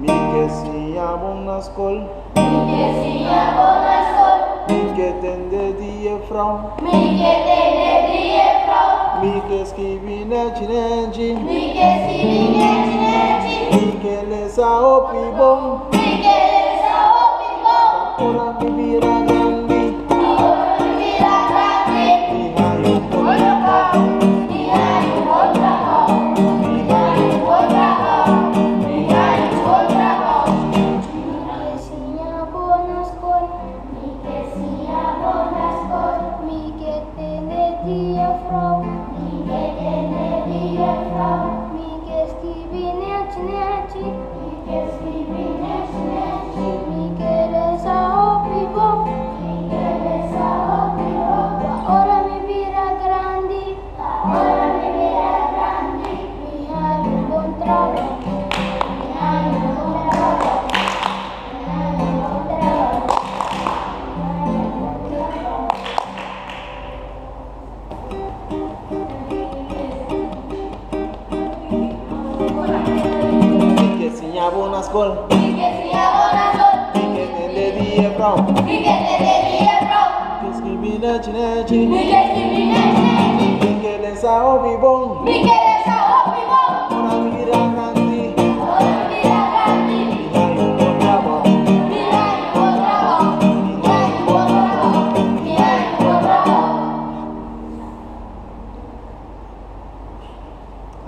Mi que si amo na escola. Mi que si amo na escola. Mi que tende dia frau. Mi que tende dia frau. Mi que esquivi neji neji. Mi que esquivi neji neji. Mi que les opi bom. Mi que les opi bom. Ora mi vira grandi. Ora mi vira grandi. Mi hai un bom. Mi hai un bom trabajo. Mi hai un bom trabajo. Mi hai un bom trabajo. Mi que si amo na escola. Mi que si amo na escola. Mi que tende dia frau. Mi que tende dia frau. Mi que esquivi neji neji. Mi que esquivi neji neji. Mi que les opi bom. Mi que les opi bom. Ora mi vira grandi. Ora mi vira grandi. Mi hai un bom trabajo. Mi hai un bom trabajo. Mi hai un bom trabajo. Mi que si amo na escola. Mi que si amo na escola. Mi que tende dia frau. Mi que tende dia frau. Mi que esquivi neji neji. Mi que esquivi neji neji. Mi que les opi bom. Mi que les opi bom. Ora mi vira grandi. Ora mi vira grandi. Mi hai un bom trabajo. Mi hai un bom trabajo. Mi hai un bom trabajo. Mi hai un bom trabajo.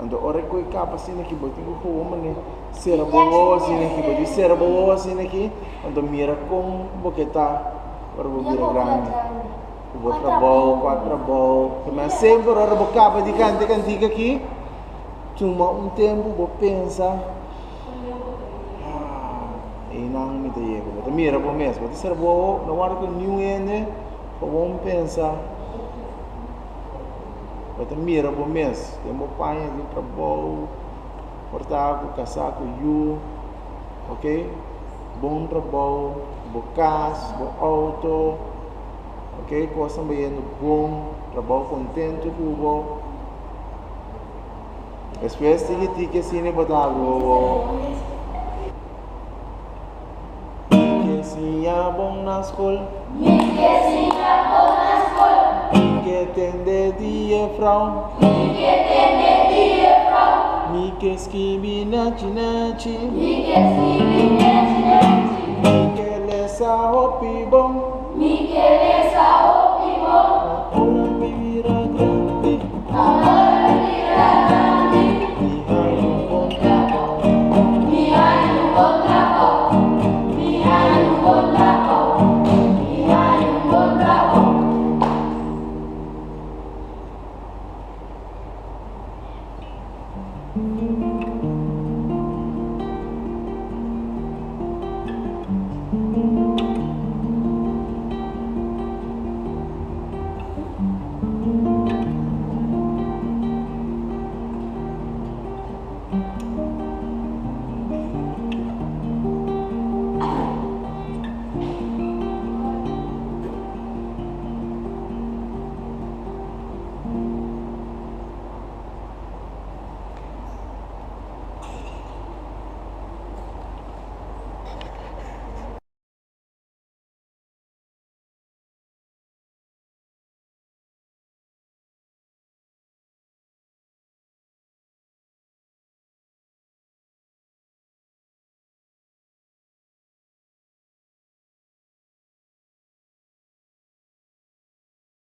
Ando ore koi kapa sini ki boti ko ho mane serbo sini ki boti serbo sini ki ando mira com boqueta para o mira grande o quatro bol que mas sempre ora bocapa di cante cantica aqui cuma tempo vou pensar e não me dei ego mira bom mês boti serbo na hora que new ende vamos pensar. Bota mira bom mês, tem uma panha de trabalho, portar com casaco, ok? Bom trabalho, bom casa, bom auto, ok? Coisa bem bom, trabalho contente com o bom. Depois tem que assim botar o que se é bom na escola. Mi que si amo na escola. Que tende dia frau. Mi que tende dia frau. Mi que esquivi neji neji. Mi que esquivi neji neji. Mi que les opi bom. Mi que les